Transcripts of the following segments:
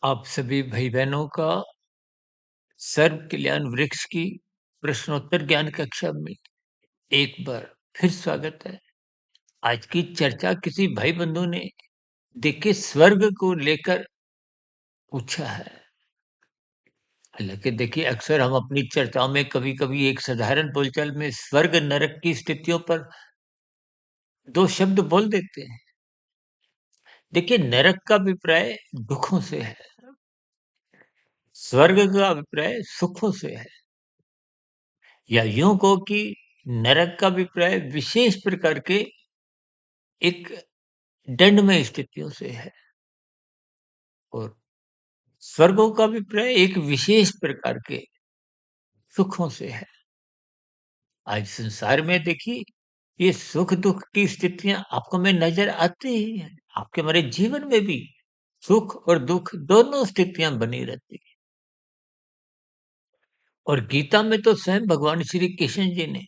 आप सभी भाई-बहनों का सर्व कल्याण वृक्ष की प्रश्नोत्तर ज्ञान कक्षा में एक बार फिर स्वागत है। आज की चर्चा किसी भाई बंधु ने देखिए स्वर्ग को लेकर पूछा है। हालाँकि देखिए अक्सर हम अपनी चर्चाओं में कभी-कभी एक साधारण बोलचाल में स्वर्ग नरक की स्थितियों पर 2 शब्द बोल देते हैं। देखिए नरक का अभिप्राय दुखों से है, स्वर्ग का अभिप्राय सुखों से है। या यूं कहो कि नरक का अभिप्राय विशेष प्रकार के एक दंडमय स्थितियों से है और स्वर्गों का अभिप्राय एक विशेष प्रकार के सुखों से है। आज संसार में देखिए ये सुख दुख की स्थितियां आपको में नजर आती ही हैं। आपके हमारे जीवन में भी सुख और दुख दोनों स्थितियां बनी रहती हैं। और गीता में तो स्वयं भगवान श्री कृष्ण जी ने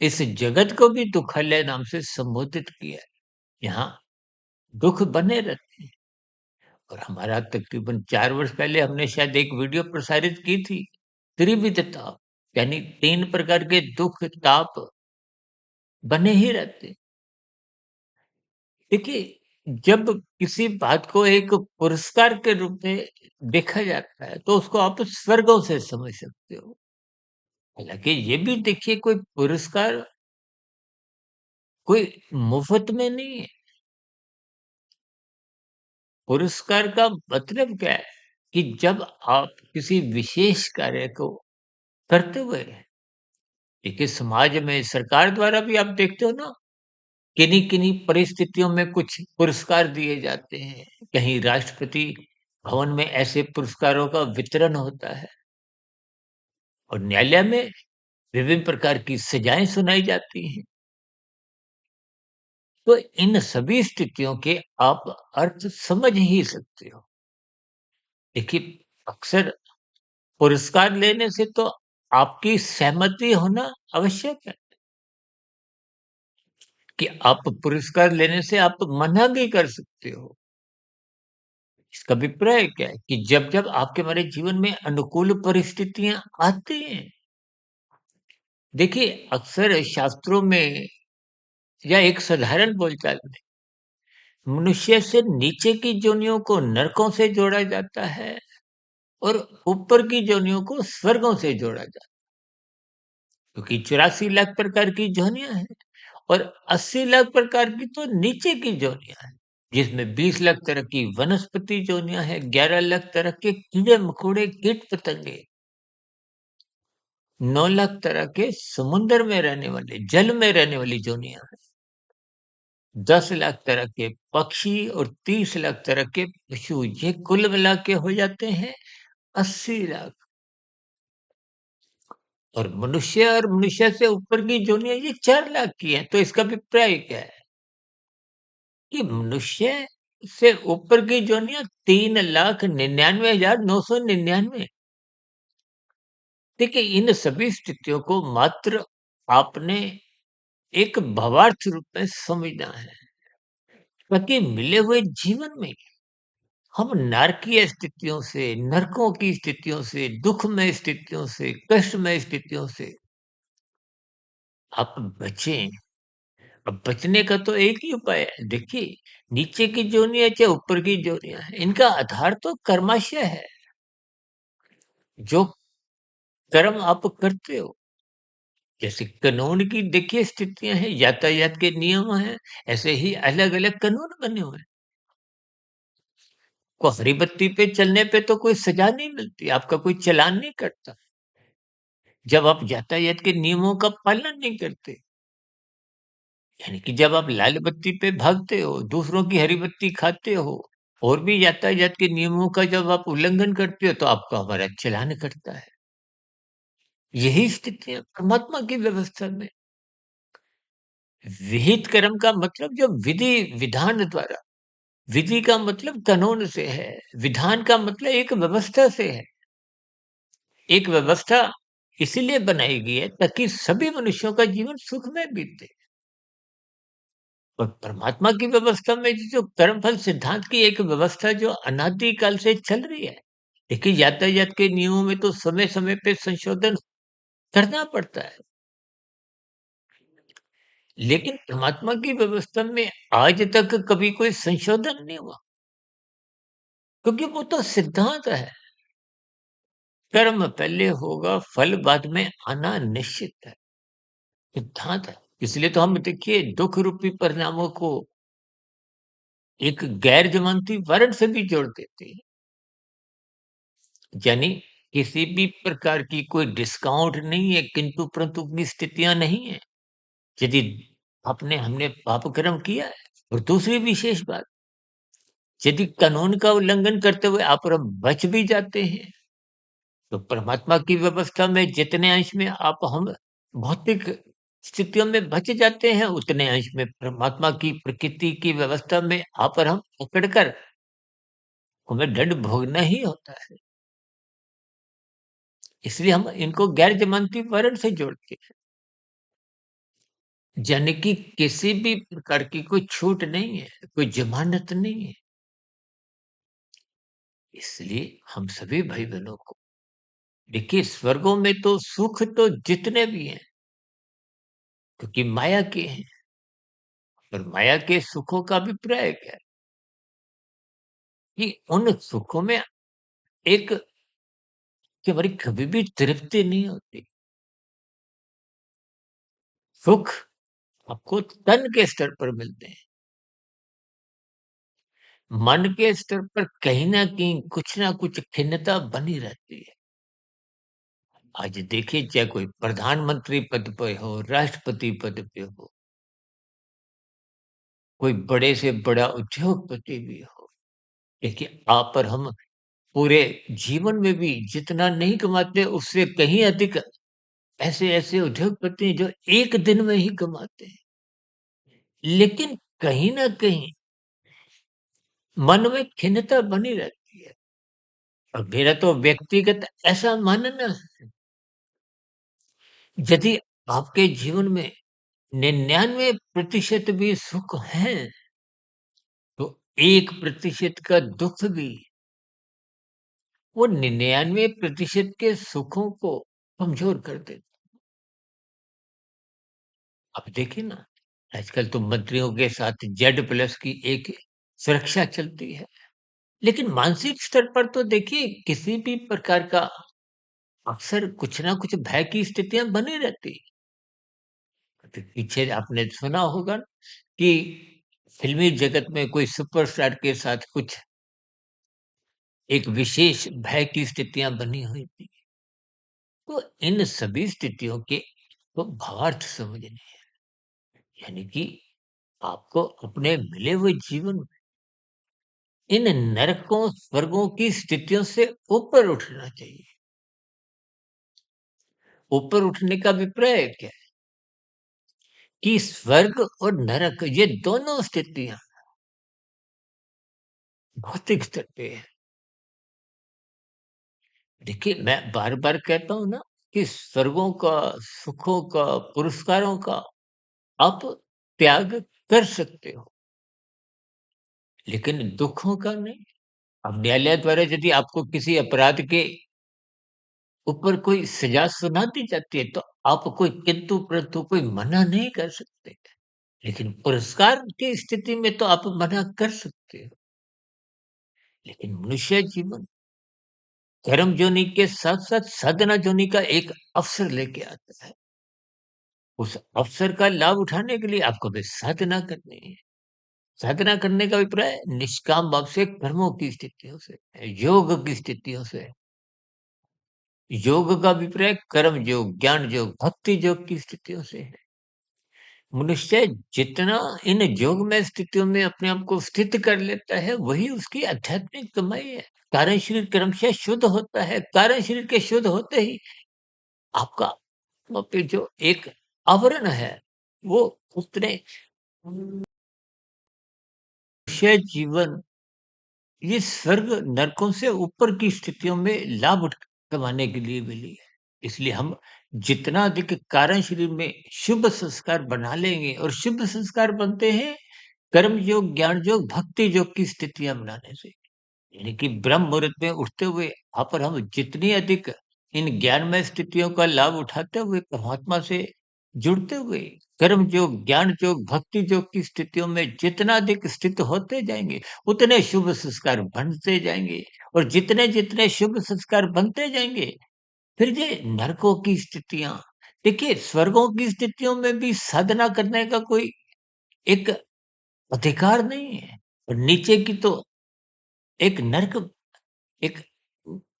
इस जगत को भी दुखालय नाम से संबोधित किया है। यहाँ दुख बने रहते हैं। और हमारा तकरीबन 4 वर्ष पहले हमने शायद एक वीडियो प्रसारित की थी, त्रिविध ताप, यानी 3 प्रकार के दुख, ताप बने ही रहते हैं। देखिए, जब किसी बात को एक पुरस्कार के रूप में देखा जाता है, तो उसको आप स्वर्गों से समझ सकते हो। हालाँकि ये भी देखिए कोई पुरस्कार कोई मुफ्त में नहीं है। पुरस्कार का मतलब क्या है कि जब आप किसी विशेष कार्य को करते हुए देखिए समाज में सरकार द्वारा भी आप देखते हो ना, किन्हीं-किन्हीं परिस्थितियों में कुछ पुरस्कार दिए जाते हैं। कहीं राष्ट्रपति भवन में ऐसे पुरस्कारों का वितरण होता है और न्यायालय में विभिन्न प्रकार की सजाएँ सुनाई जाती हैं। तो इन सभी स्थितियों के आप अर्थ समझ ही सकते हो। देखिए, अक्सर पुरस्कार लेने से तो आपकी सहमति होना आवश्यक है कि आप पुरस्कार लेने से आप मना भी कर सकते हो। इसका अभिप्राय क्या है कि जब-जब आपके हमारे जीवन में अनुकूल परिस्थितियाँ आती हैं, देखिए अक्सर शास्त्रों में या एक साधारण बोलचाल में मनुष्य से नीचे की योनियों को नरकों से जोड़ा जाता है और ऊपर की योनियों को स्वर्गों से जोड़ा जाता है। क्योंकि 84 लाख प्रकार की योनियाँ हैं और 80 लाख प्रकार की तो नीचे की योनियाँ हैं, जिसमें 20 लाख तरह की वनस्पति योनियाँ हैं, 11 लाख तरह के कीड़े-मकोड़े, कीट-पतंगे, 9 लाख तरह के समुद्र में रहने वाले, जल में रहने वाली योनियाँ हैं, 10 लाख तरह के पक्षी और 30 लाख तरह के पशु, ये कुल मिला के हो जाते हैं 80 लाख। और मनुष्य से ऊपर की योनियाँ ये 4 लाख की हैं, तो इसका अभिप्राय क्या है? कि मनुष्य से ऊपर की योनियां 3,99,999। देखिए इन सभी स्थितियों को मात्र आपने एक भावार्थ रूप में समझना है ताकि मिले हुए जीवन में हम नारकीय स्थितियों से, नरकों की स्थितियों से, दुखमय स्थितियों से, कष्टमय स्थितियों से आप बचें। अब बचने का तो एक ही उपाय है। देखिए नीचे की जोनियां चाहे ऊपर की जोनियां हैं, इनका आधार तो कर्माशय है। जो कर्म आप करते हो, जैसे कानून की देखिए स्थितियाँ हैं, यातायात के नियम हैं, ऐसे ही अलग-अलग कानून बने हुए हैं। को हरी बत्ती पे चलने पे तो कोई सज़ा नहीं मिलती, आपका कोई चालान नहीं कटता। जब आप यातायात के नियमों का पालन नहीं करते, यानी कि जब आप लाल बत्ती पे भागते हो, दूसरों की हरी बत्ती खाते हो, और भी यातायात के नियमों का जब आप उल्लंघन करते हो, तो आपका हमारा चालान कटता है। यही स्थितियाँ परमात्मा की व्यवस्था में विहित कर्म का मतलब जो विधि विधान द्वारा, विधि का मतलब कानून से है, विधान का मतलब एक व्यवस्था से है। एक व्यवस्था इसीलिए बनाई गई है ताकि सभी मनुष्यों का जीवन सुखमय बीते। और परमात्मा की व्यवस्था में जो कर्मफल सिद्धांत की एक व्यवस्था जो अनादि काल से चल रही है। देखिए यातायात के नियमों में तो समय-समय पे संशोधन करना पड़ता है। लेकिन परमात्मा की व्यवस्था में आज तक कभी कोई संशोधन नहीं हुआ, क्योंकि वो तो सिद्धांत है। कर्म पहले होगा, फल बाद में आना निश्चित है, सिद्धांत है। इसलिए तो हम देखिए दुःख रूपी परिणामों को एक गैर जमानती वारंट से भी जोड़ देते हैं। यानी किसी भी प्रकार की कोई डिस्काउंट नहीं है, किंतु परंतु की स्थितियाँ नहीं है। यदि आपने हमने पाप कर्म किया है और दूसरी विशेष बात, यदि कानून का उल्लंघन करते हुए आप और हम बच भी जाते हैं, तो परमात्मा की व्यवस्था में जितने अंश में आप हम भौतिक स्थितियों में बच जाते हैं, उतने अंश में परमात्मा की प्रकृति की व्यवस्था में आप और हम पकड़ कर हमें दंड भोगना ही होता है। इसलिए हम इनको गैर जमानती वारंट से जोड़ते हैं। यानी कि किसी भी प्रकार की कोई छूट नहीं है, कोई ज़मानत नहीं है। इसलिए हम सभी भाई-बहनों को देखिए स्वर्गों में तो सुख तो जितने भी हैं, क्योंकि माया के हैं, और माया के सुखों का अभिप्राय क्या है कि उन सुखों में एक कि हमारी कभी भी तृप्ति नहीं होती। सुख आपको तन के स्तर पर मिलते हैं, मन के स्तर पर कहीं न कहीं कुछ न कुछ खिन्नता बनी रहती है। आज देखिए चाहे कोई प्रधानमंत्री पद पे हो, राष्ट्रपति पद पे हो, कोई बड़े से बड़ा उद्योगपति भी हो। देखिए आप और हम पूरे जीवन में भी जितना नहीं कमाते उससे कहीं अधिक ऐसे-ऐसे उद्योगपति हैं जो एक दिन में ही कमाते हैं। लेकिन कहीं न कहीं मन में खिन्नता बनी रहती है। और मेरा तो व्यक्तिगत ऐसा मानना है, यदि आपके जीवन में 99% भी सुख हैं, तो 1% का दुःख भी वो 99% के सुखों को कमज़ोर कर देता। अब देखिए ना, आजकल तो मंत्रियों के साथ जेड प्लस की एक सुरक्षा चलती है। लेकिन मानसिक स्तर पर तो देखिए किसी भी प्रकार का अक्सर कुछ ना कुछ भय की स्थितियाँ बनी रहती। पीछे आपने सुना होगा कि फ़िल्मी जगत में कोई सुपरस्टार के साथ कुछ एक विशेष भय की स्थितियाँ बनी हुई थी। तो इन सभी स्थितियों के तो भावार्थ समझने हैं। यानी कि आपको अपने मिले हुए जीवन में इन नरकों, स्वर्गों की स्थितियों से ऊपर उठना चाहिए। ऊपर उठने का अभिप्राय क्या है? कि स्वर्ग और नरक ये दोनों स्थितियाँ भौतिक स्तर पे है। देखिए, मैं बार-बार कहता हूँ ना कि स्वर्गों का, सुखों का, पुरस्कारों का आप त्याग कर सकते हो, लेकिन दुखों का नहीं। अब न्यायालय द्वारा यदि आपको किसी अपराध के ऊपर कोई सजा सुना दी जाती है, तो आप कोई किंतु-परंतु कोई मना नहीं कर सकते। लेकिन पुरस्कार की स्थिति में तो आप मना कर सकते हो। लेकिन मनुष्य जीवन कर्म जोनि के साथ-साथ साधना जोनि का एक अवसर लेके आता है। उस अवसर का लाभ उठाने के लिए आपको भी साधना करनी है। साधना करने का अभिप्राय निष्काम भाव से कर्मों की स्थितियों से, योग की स्थितियों से। योग का अभिप्राय कर्म योग, ज्ञान योग, भक्ति योग की स्थितियों से है। मनुष्य जितना इन योगमय स्थितियों में अपने आप को स्थित कर लेता है, वही उसकी आध्यात्मिक कमाई है। कारण शरीर क्रमशः शुद्ध होता है। कारण शरीर के शुद्ध होते ही आपका आत्मा पे जो एक आवरण है, वो उतने मनुष्य जीवन ये स्वर्ग नरकों से ऊपर की स्थितियों में लाभ कमाने के लिए मिली है। इसलिए हम जितना अधिक कारण शरीर में शुभ संस्कार बना लेंगे और शुभ संस्कार बनते हैं कर्म योग, ज्ञान योग, भक्ति योग की स्थितियाँ बनाने से। यानी कि ब्रह्म मुहूर्त में उठते हुए यहाँ पर हम जितनी अधिक इन ज्ञानमय स्थितियों का लाभ उठाते हुए परमात्मा से जुड़ते हुए कर्म योग, ज्ञान योग, भक्ति योग की स्थितियों में जितना अधिक स्थित होते जाएँगे, उतने शुभ संस्कार बनते जाएँगे और जितने-जितने शुभ संस्कार बनते जाएँगे, फिर ये नरकों की स्थितियाँ देखिए स्वर्गों की स्थितियों में भी साधना करने का कोई एक अधिकार नहीं है और नीचे की तो एक नर्क एक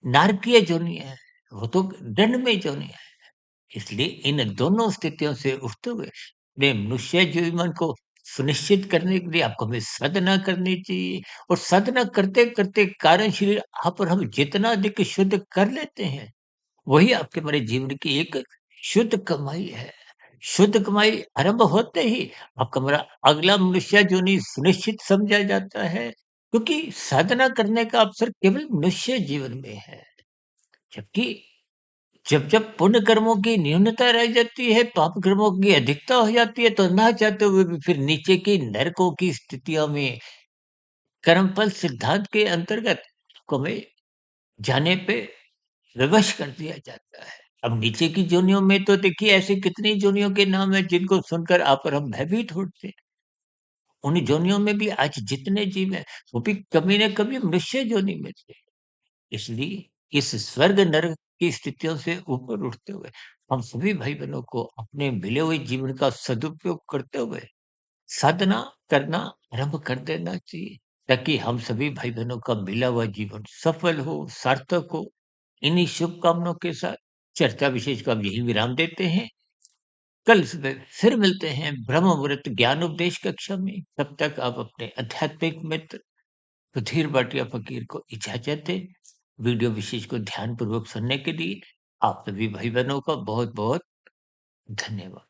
नारकीय योनियाँ है, वो तो दंडमय योनियाँ है। इसलिए इन दोनों स्थितियों से उठते हुए अपने मनुष्य जीवन को सुनिश्चित करने के लिए आपको हमें साधना करनी चाहिए और साधना करते-करते कारण शरीर यहाँ पर हम जितना अधिक शुद्ध कर लेते हैं, वही आपके हमारे जीवन की एक शुद्ध कमाई है। शुद्ध कमाई आरंभ होते ही आपका हमारा अगला मनुष्य योनि सुनिश्चित समझा जाता है, क्योंकि साधना करने का अवसर केवल मनुष्य जीवन में है। जबकि जब पुण्य कर्मों की न्यूनता रह जाती है, पाप कर्मों की अधिकता हो जाती है, तो ना चाहते हुए भी फिर नीचे की नरकों की स्थितियों में कर्मफल सिद्धांत के अंतर्गत को में जाने पे विवश कर दिया जाता है। अब नीचे की योनियों में तो देखिए ऐसी कितनी योनियों के नाम हैं जिनको सुनकर आप और हम भयभीत होते हैं। उन योनियों में भी आज जितने जीव हैं, वो भी कभी न कभी मनुष्य योनि में थे। इसलिए इस स्वर्ग नरक की स्थितियों से ऊपर उठते हुए हम सभी भाई-बहनों को अपने मिले हुए जीवन का सदुपयोग करते हुए साधना करना आरंभ कर देना चाहिए, ताकि हम सभी भाई-बहनों का मिला हुआ जीवन सफल हो, सार्थक हो। इन्हीं शुभकामनाओं के साथ चर्चा विशेष को अब यहीं विराम देते हैं। कल सुबह फिर मिलते हैं ब्रह्म मुहूर्त ज्ञान उपदेश कक्षा में। तब तक आप अपने आध्यात्मिक मित्र सुधीर भाटिया फ़कीर को इजाज़त दें। वीडियो विशेष को ध्यानपूर्वक सुनने के लिए आप सभी भाई-बहनों का बहुत-बहुत धन्यवाद।